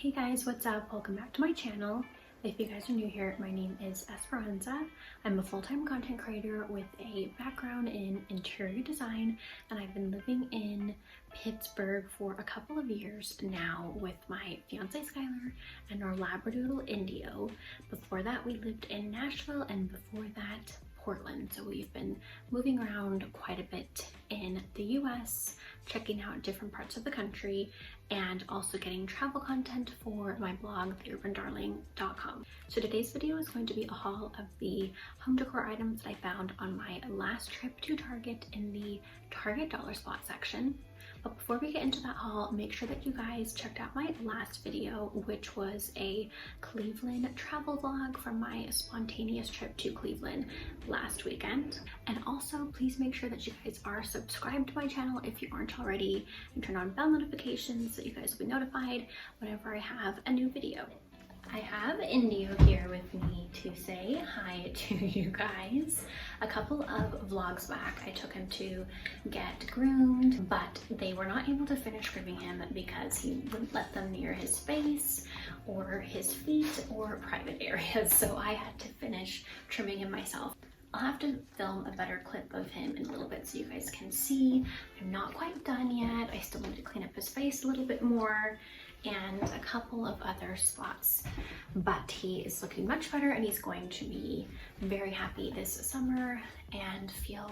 Hey guys, what's up? Welcome back to my channel. If you guys are new here, my name is Esperanza. I'm a full-time content creator with a background in interior design, and I've been living in Pittsburgh for a couple of years now with my fiance Skylar and our Labradoodle Indio. Before that, we lived in Nashville, and before that, Portland. So we've been moving around quite a bit in the US, checking out different parts of the country, and also getting travel content for my blog, theurbandarling.com. So today's video is going to be a haul of the home decor items that I found on my last trip to Target in the Target dollar spot section. But before we get into that haul, make sure that you guys checked out my last video, which was a Cleveland travel vlog from my spontaneous trip to Cleveland last weekend. And also, please make sure that you guys are subscribed to my channel if you aren't already, and turn on bell notifications so you guys will be notified whenever I have a new video. I have Indio here with me to say hi to you guys. A couple of vlogs back, I took him to get groomed, but they were not able to finish grooming him because he wouldn't let them near his face or his feet or private areas, so I had to finish trimming him myself. I'll have to film a better clip of him in a little bit so you guys can see. I'm not quite done yet. I still need to clean up his face a little bit more and a couple of other spots, but he is looking much better and he's going to be very happy this summer and feel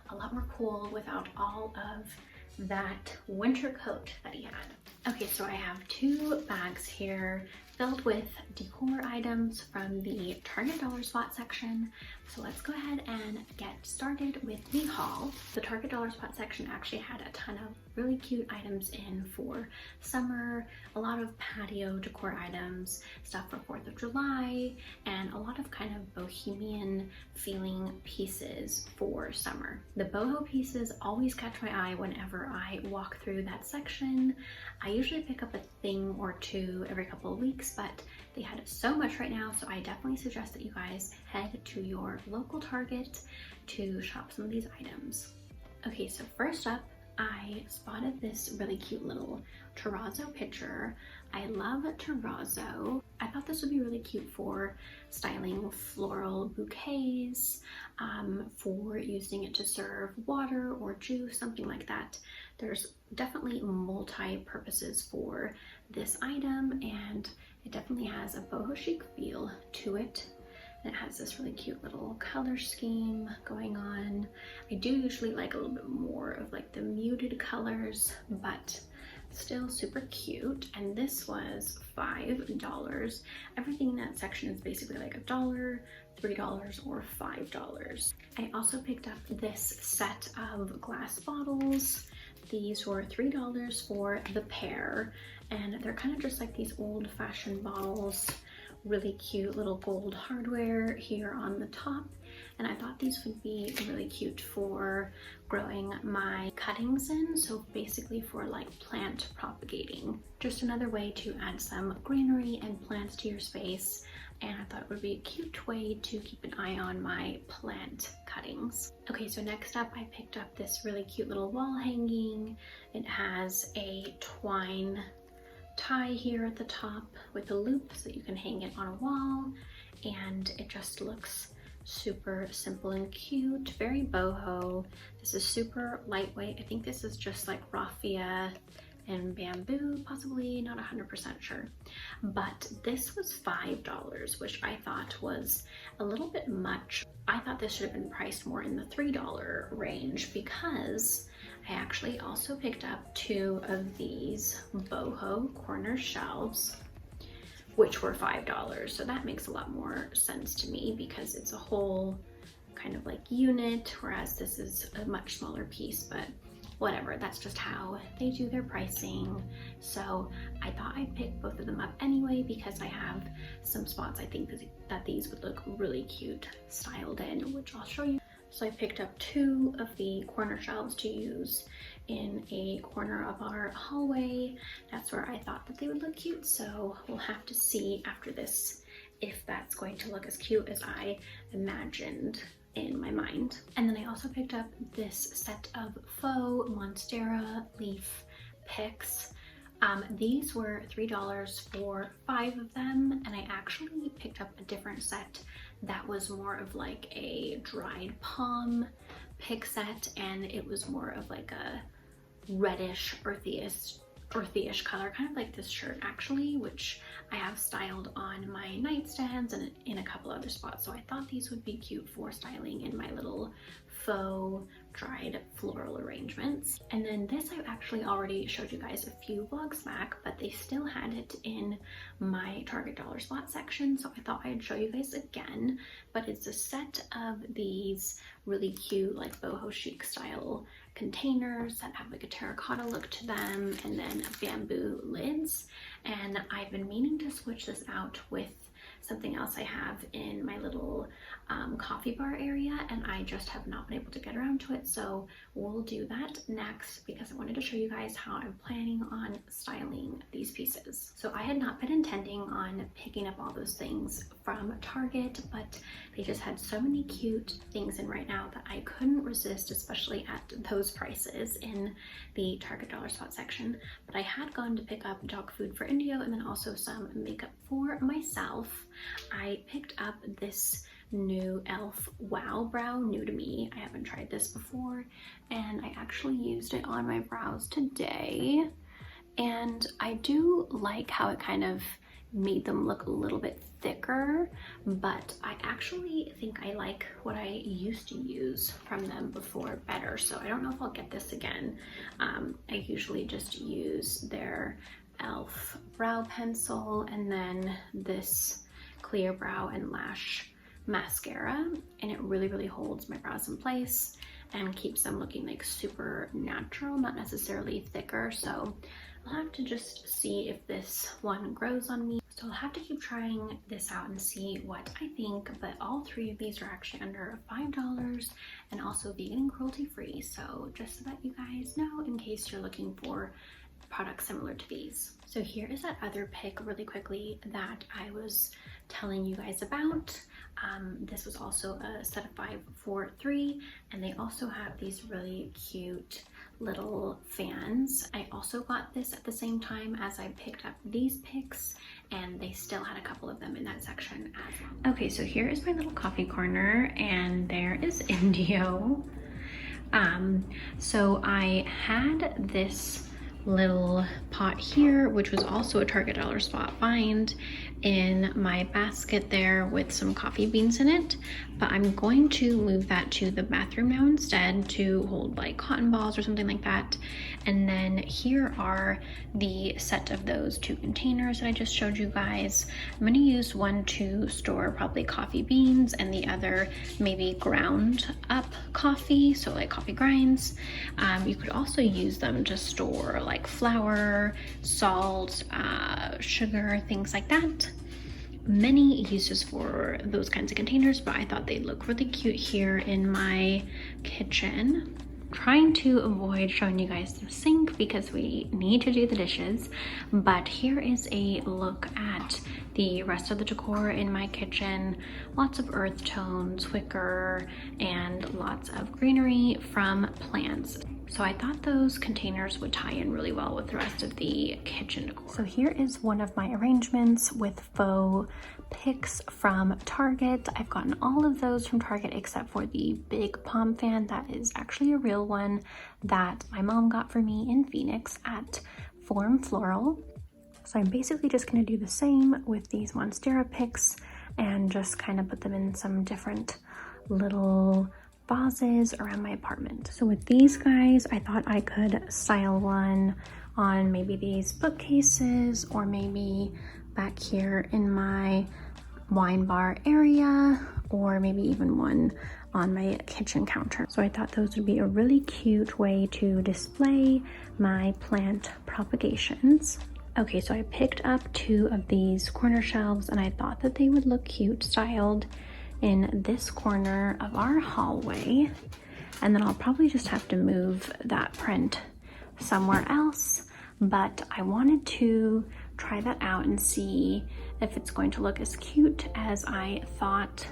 a lot more cool without all of that winter coat that he had. Okay, so I have two bags here filled with decor items from the Target dollar spot section. So let's go ahead and get started with the haul. The Target dollar spot section actually had a ton of really cute items in for summer, a lot of patio decor items, stuff for 4th of July, and a lot of kind of bohemian feeling pieces for summer. The boho pieces always catch my eye whenever I walk through that section. I usually pick up a thing or two every couple of weeks, but they had so much right now, so I definitely suggest that you guys head to your local Target to shop some of these items. Okay, so first up, I spotted this really cute little terrazzo pitcher. I love terrazzo. I thought this would be really cute for styling floral bouquets, for using it to serve water or juice, something like that. There's definitely multi-purposes for this item, and it definitely has a boho chic feel to it. And it has this really cute little color scheme going on. I do usually like a little bit more of like the muted colors, but still super cute. And this was $5. Everything in that section is basically like $1, $3, or $5. I also picked up this set of glass bottles. These were $3 for the pair, and they're kind of just like these old-fashioned bottles. Really cute little gold hardware here on the top, and I thought these would be really cute for growing my cuttings in, so basically for like plant propagating. Just another way to add some greenery and plants to your space, and I thought it would be a cute way to keep an eye on my plant cuttings. Okay, so next up I picked up this really cute little wall hanging. It has a twine tie here at the top with a loop so that you can hang it on a wall, and it just looks super simple and cute, very boho. This is super lightweight. I think this is just like raffia and bamboo, possibly, not 100% sure. But this was $5, which I thought was a little bit much. I thought this should have been priced more in the $3 range, because I actually also picked up two of these boho corner shelves, which were $5. So that makes a lot more sense to me because it's a whole kind of like unit, whereas this is a much smaller piece, but whatever, that's just how they do their pricing. So I thought I'd pick both of them up anyway because I have some spots I think that these would look really cute styled in, which I'll show you. So I picked up two of the corner shelves to use in a corner of our hallway. That's where I thought that they would look cute, so we'll have to see after this if that's going to look as cute as I imagined in my mind. And then I also picked up this set of Faux Monstera leaf picks. These were $3 for 5 of them, and I actually picked up a different set that was more of like a dried palm pick set, and it was more of like a reddish earthyish color, kind of like this shirt actually, which I have styled on my nightstands and in a couple other spots. So I thought these would be cute for styling in my little faux dried floral arrangements. And then this I've actually already showed you guys a few vlogs back, but they still had it in my Target dollar spot section, so I thought I'd show you guys again. But it's a set of these really cute like boho chic style containers that have like a terracotta look to them, and then bamboo lids. And I've been meaning to switch this out with something else I have in my little coffee bar area, and I just have not been able to get around to it. So we'll do that next because I wanted to show you guys how I'm planning on styling these pieces. So I had not been intending on picking up all those things from Target, but they just had so many cute things in right now that I couldn't resist, especially at those prices in the Target dollar spot section. But I had gone to pick up dog food for Indio and then also some makeup for myself. I picked up this new e.l.f. Wow Brow, new to me. I haven't tried this before, and I actually used it on my brows today, and I do like how it kind of made them look a little bit thicker, but I actually think I like what I used to use from them before better, so I don't know if I'll get this again. I usually just use their e.l.f. brow pencil and then this clear brow and lash mascara, and it really holds my brows in place and keeps them looking like super natural, not necessarily thicker. So I'll have to just see if this one grows on me. So I'll have to keep trying this out and see what I think, but all 3 of these are actually under $5 and also vegan and cruelty free. So just so that you guys know, in case you're looking for products similar to these. So here is that other pick really quickly that I was telling you guys about. This was also a set of 5 for 3, and they also have these really cute little fans. I also got this at the same time as I picked up these picks, and they still had a couple of them in that section as well. Okay, so here is my little coffee corner, and there is Indio. So I had this little pot here, which was also a Target dollar spot find, in my basket there with some coffee beans in it, but I'm going to move that to the bathroom now instead to hold like cotton balls or something like that. And then here are the set of those 2 containers that I just showed you guys. I'm going to use one to store probably coffee beans and the other maybe ground up coffee, so like coffee grinds. You could also use them to store like flour, salt, sugar, things like that. Many uses for those kinds of containers, but I thought they'd look really cute here in my kitchen. Trying to avoid showing you guys the sink because we need to do the dishes, but here is a look at the rest of the decor in my kitchen. Lots of earth tones, wicker, and lots of greenery from plants. So I thought those containers would tie in really well with the rest of the kitchen decor. So here is one of my arrangements with faux picks from Target. I've gotten all of those from Target except for the big palm fan that is actually a real one that my mom got for me in Phoenix at Form Floral. So I'm basically just going to do the same with these Monstera picks and just kind of put them in some different little vases around my apartment. So with these guys, I thought I could style one on maybe these bookcases or maybe back here in my wine bar area, or maybe even one on my kitchen counter. So I thought those would be a really cute way to display my plant propagations. Okay, so I picked up 2 of these corner shelves and I thought that they would look cute styled in this corner of our hallway, and then I'll probably just have to move that print somewhere else, but I wanted to try that out and see if it's going to look as cute as I thought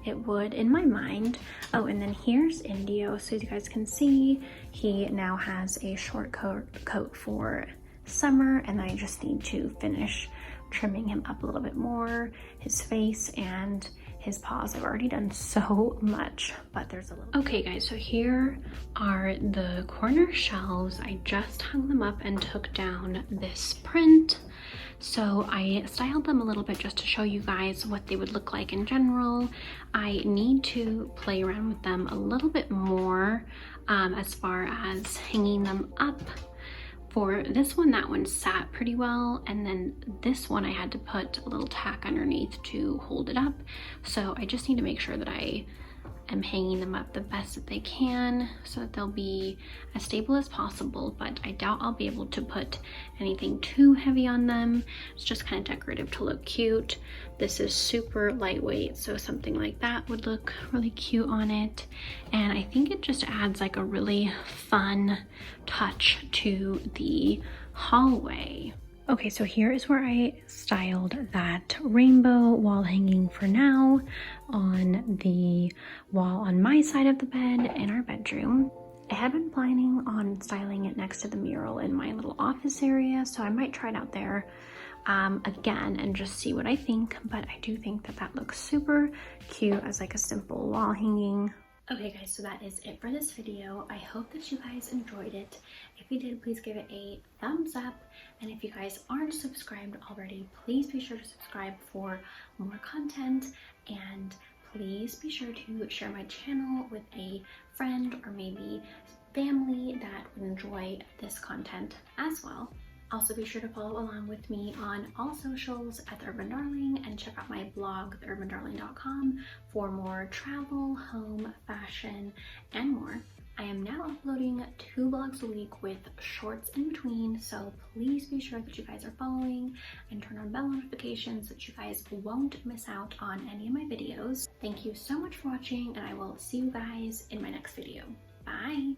it would in my mind. Oh, and then here's Indio. So as you guys can see, he now has a short coat for summer, and I just need to finish trimming him up a little bit more, his face and his paws. I've already done so much, but there's a little. Okay guys, so here are the corner shelves. I just hung them up and took down this print. So I styled them a little bit just to show you guys what they would look like in general. I need to play around with them a little bit more as far as hanging them up. For this one, that one sat pretty well, and then this one I had to put a little tack underneath to hold it up. So I just need to make sure that I am hanging them up the best that they can so that they'll be as stable as possible, but I doubt I'll be able to put anything too heavy on them. It's just kind of decorative to look cute. This is super lightweight, so something like that would look really cute on it. And I think it just adds like a really fun touch to the hallway. Okay, so here is where I styled that rainbow wall hanging for now on the wall on my side of the bed in our bedroom. I had been planning on styling it next to the mural in my little office area, so I might try it out there again and just see what I think, but I do think that that looks super cute as like a simple wall hanging. Okay guys, so that is it for this video. I hope that you guys enjoyed it. If you did, please give it a thumbs up. And if you guys aren't subscribed already, please be sure to subscribe for more content. And please be sure to share my channel with a friend or maybe family that would enjoy this content as well. Also be sure to follow along with me on all socials at The Urban Darling, and check out my blog, theurbandarling.com, for more travel, home, fashion, and more. I am now uploading 2 vlogs a week with shorts in between, so please be sure that you guys are following and turn on bell notifications so that you guys won't miss out on any of my videos. Thank you so much for watching, and I will see you guys in my next video. Bye!